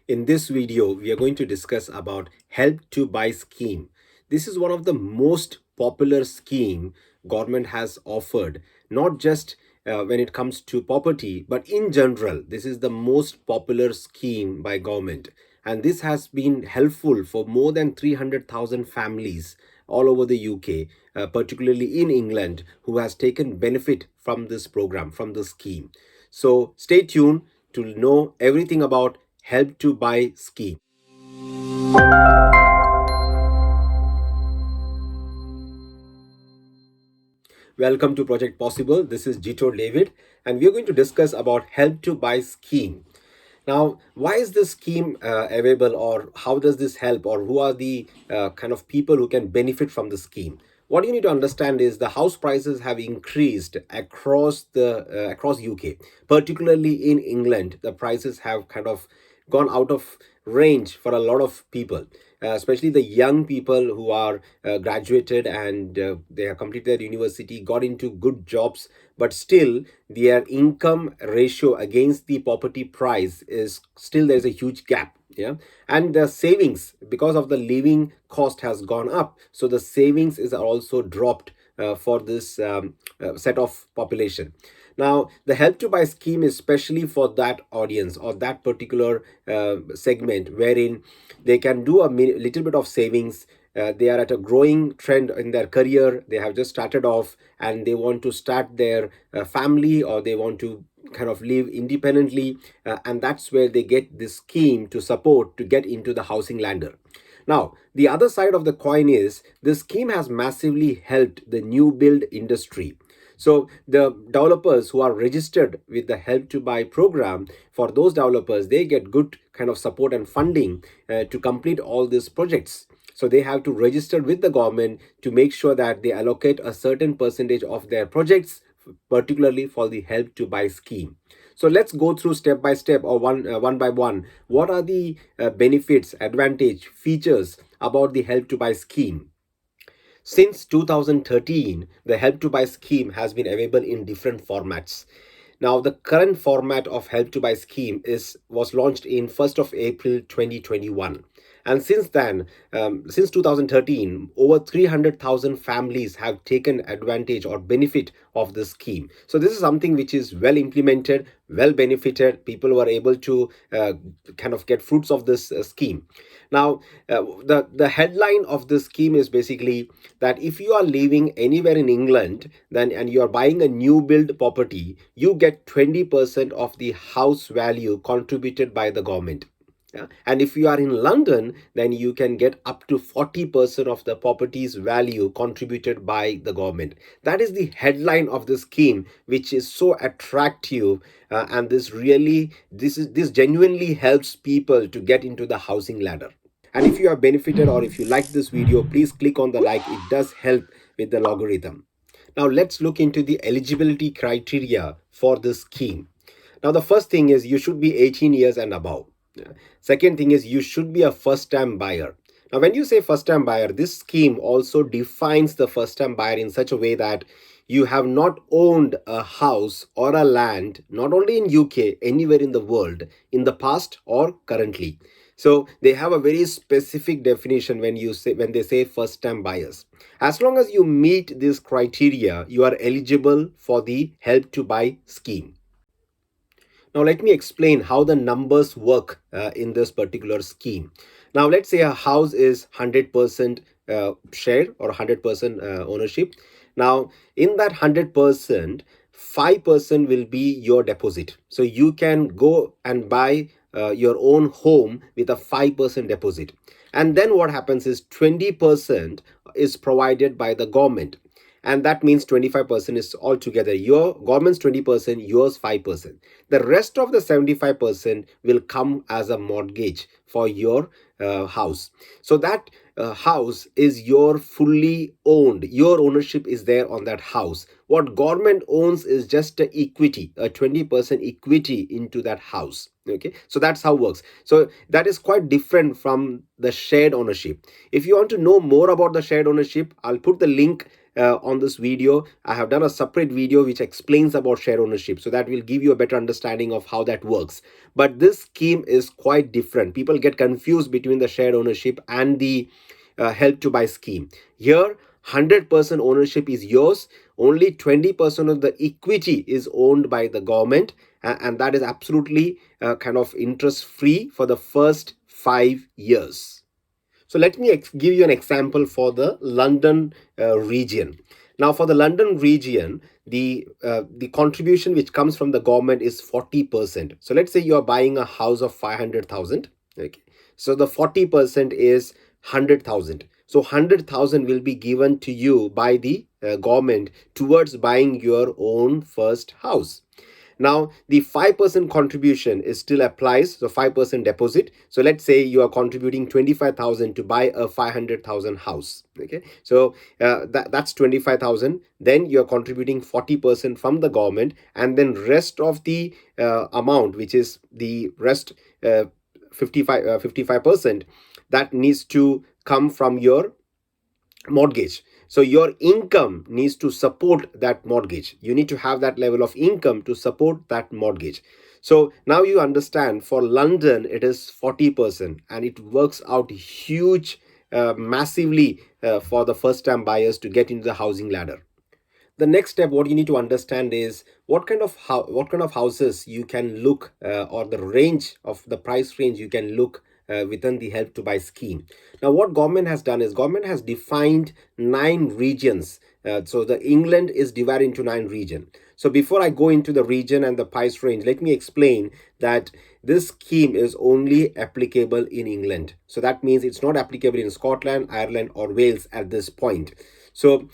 In this video, we are going to discuss about Help to Buy scheme. This is one of the most popular scheme government has offered, not just when it comes to property, but in general. This is the most popular scheme by government. And this has been helpful for more than 300,000 families all over the UK, particularly in England, who has taken benefit from this program, from the scheme. So stay tuned to know everything about Help to Buy scheme. Welcome to Project Possible. This is Jito David, and we are going to discuss about Help to Buy scheme. Now, why is this scheme available, or how does this help, or who are the kind of people who can benefit from the scheme? What you need to understand is the house prices have increased across UK, particularly in England. The prices have kind of gone out of range for a lot of people, especially the young people who are graduated and they have completed their university, got into good jobs, but still their income ratio against the property price is still, there's a huge gap. Yeah. And the savings, because of the living cost has gone up, so the savings is also dropped for this set of population. Now, the Help to Buy scheme is especially for that audience or that particular segment wherein they can do a little bit of savings. They are at a growing trend in their career. They have just started off and they want to start their family, or they want to kind of live independently. And that's where they get this scheme to support to get into the housing ladder. Now, the other side of the coin is this scheme has massively helped the new build industry. So the developers who are registered with the Help to Buy program, for those developers, they get good kind of support and funding to complete all these projects. So they have to register with the government to make sure that they allocate a certain percentage of their projects, particularly for the Help to Buy scheme. So let's go through step by step, or one by one. What are the benefits, advantage, features about the Help to Buy scheme? Since 2013, the Help to Buy scheme has been available in different formats. Now, the current format of Help to Buy scheme was launched in 1st of April 2021. And since then, since 2013, over 300,000 families have taken advantage or benefit of this scheme. So this is something which is well implemented, well benefited. People were able to kind of get fruits of this scheme. Now, the headline of this scheme is basically that if you are living anywhere in England, then and you are buying a new build property, you get 20% of the house value contributed by the government. Yeah. And if you are in London, then you can get up to 40% of the property's value contributed by the government. That is the headline of the scheme, which is so attractive, and this genuinely helps people to get into the housing ladder. And if you have benefited, or if you like this video, please click on the like. It does help with the logarithm. Now let's look into the eligibility criteria for this scheme. Now the first thing is you should be 18 years and above. Second thing is you should be a first time buyer. Now when you say first time buyer, this scheme also defines the first time buyer in such a way that you have not owned a house or a land, not only in UK, anywhere in the world, in the past or currently. So they have a very specific definition when they say first time buyers. As long as you meet this criteria, you are eligible for the Help to Buy scheme. Now, let me explain how the numbers work in this particular scheme. Now, let's say a house is 100% share or 100% ownership. Now, in that 100%, 5% will be your deposit. So you can go and buy your own home with a 5% deposit. And then what happens is 20% is provided by the government. And that means 25% is altogether your government's 20%, yours 5%. The rest of the 75% will come as a mortgage for your house. So that house is your fully owned. Your ownership is there on that house. What government owns is just a equity, a 20% equity into that house. Okay, so that's how it works. So that is quite different from the shared ownership. If you want to know more about the shared ownership, I'll put the link on this video. I have done a separate video which explains about share ownership, so that will give you a better understanding of how that works. But this scheme is quite different. People get confused between the share ownership and the help to buy scheme. Here, 100% ownership is yours. Only 20% of the equity is owned by the government, and that is absolutely kind of interest free for the first 5 years. So let me give you an example for the London region. Now, for the London region, the contribution which comes from the government is 40%. So let's say you are buying a house of 500,000. Okay. So the 40% is 100,000. So 100,000 will be given to you by the government towards buying your own first house. Now, the 5% contribution is still applies, so 5% deposit. So let's say you are contributing 25,000 to buy a 500,000 house. Okay, so that's 25,000. Then you are contributing 40% from the government, and then rest of the amount, which is the rest, 55%, that needs to come from your mortgage. So your income needs to support that mortgage. You need to have that level of income to support that mortgage. So now you understand, for London it is 40%, and it works out huge, massively, for the first time buyers to get into the housing ladder. The next step, what you need to understand is what kind of houses you can look, or the range of the price range you can look within the help to buy scheme. Now, what government has done is government has defined 9 regions. So the England is divided into 9 regions. So before I go into the region and the price range, let me explain that this scheme is only applicable in England. So that means it's not applicable in Scotland, Ireland, or Wales at this point. So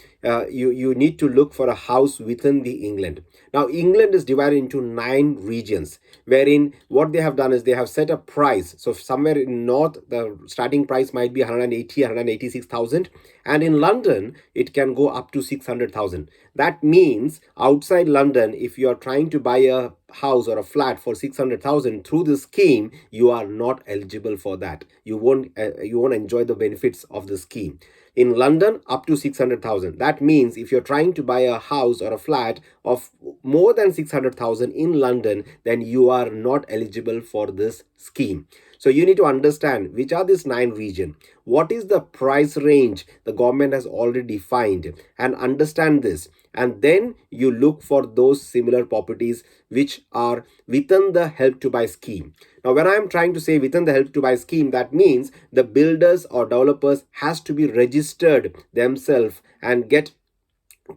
you need to look for a house within the England. Now, England is divided into 9 regions, wherein what they have done is they have set a price. So somewhere in north, the starting price might be 186,000, and in London it can go up to 600,000. That means outside London, if you are trying to buy a house or a flat for 600,000 through this scheme, you are not eligible for that. You won't enjoy the benefits of the scheme. In London, up to 600,000. That means if you're trying to buy a house or a flat of more than 600,000 in London, then you are not eligible for this scheme. So you need to understand which are these 9 regions, what is the price range the government has already defined, and understand this. And then you look for those similar properties which are within the help to buy scheme. Now, when I am trying to say within the help to buy scheme, that means the builders or developers has to be registered themselves and get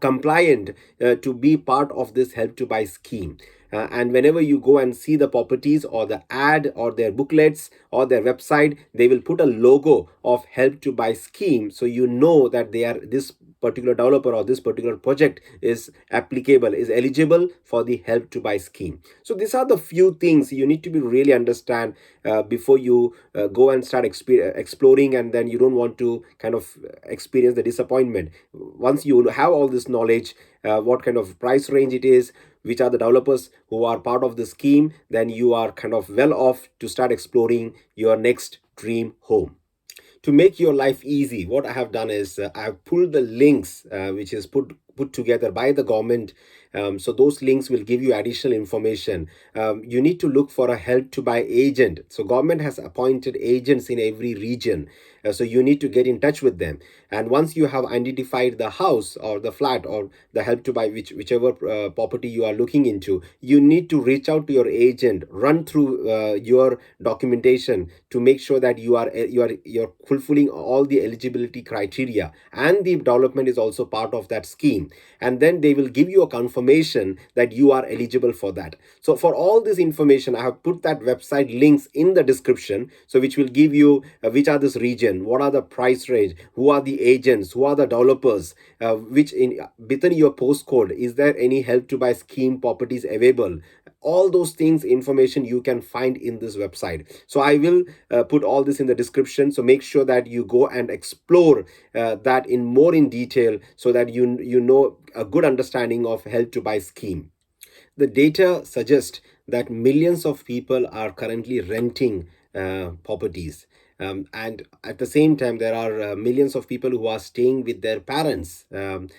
compliant to be part of this help to buy scheme. And whenever you go and see the properties or the ad or their booklets or their website, they will put a logo of help to buy scheme, so you know that they are this particular developer or this particular project is applicable, is eligible for the help to buy scheme. So these are the few things you need to be really understand before you go and start exploring, and then you don't want to kind of experience the disappointment. Once you have all this knowledge, what kind of price range it is, which are the developers who are part of the scheme, then you are kind of well off to start exploring your next dream home. To make your life easy, what I have done is I've pulled the links which is put together by the government. So those links will give you additional information. You need to look for a help to buy agent. So government has appointed agents in every region. So you need to get in touch with them. And once you have identified the house or the flat or the help to buy, whichever property you are looking into, you need to reach out to your agent, run through your documentation to make sure that you're fulfilling all the eligibility criteria, and the development is also part of that scheme. And then they will give you a confirmation that you are eligible for that. So for all this information, I have put that website links in the description, so which will give you which are this region, what are the price range, who are the agents, who are the developers, which in within your postcode is there any help to buy scheme properties available. All those things, information you can find in this website. So I will put all this in the description, so make sure that you go and explore that in more in detail, so that you know a good understanding of help to buy scheme. The data suggests that millions of people are currently renting properties, And at the same time, there are millions of people who are staying with their parents and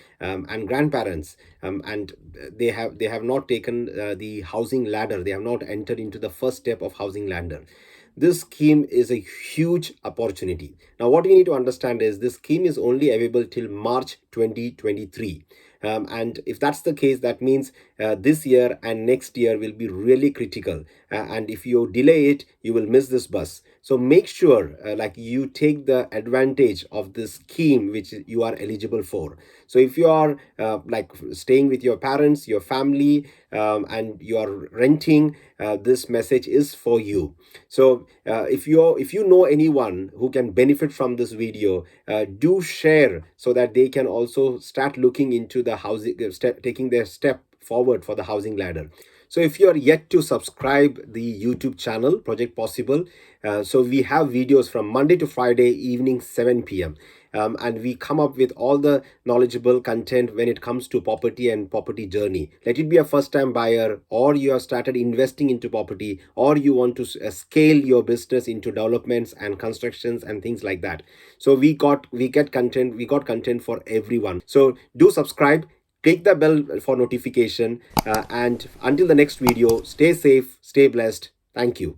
grandparents, and they have not taken the housing ladder. They have not entered into the first step of housing ladder. This scheme is a huge opportunity. Now, what we need to understand is this scheme is only available till March 2023. And if that's the case, that means this year and next year will be really critical. And if you delay it, you will miss this bus. So make sure like you take the advantage of this scheme which you are eligible for. So if you are like staying with your parents, your family, and you are renting, this message is for you. So if you know anyone who can benefit from this video, do share so that they can also start looking into the housing step, taking their step forward for the housing ladder. So if you are yet to subscribe the YouTube channel Project Possible, so we have videos from Monday to Friday evening 7 p.m. And we come up with all the knowledgeable content when it comes to property and property journey. Let it be a first time buyer, or you have started investing into property, or you want to scale your business into developments and constructions and things like that. So we got content for everyone. So do subscribe, click the bell for notification, and until the next video, stay safe, stay blessed. Thank you.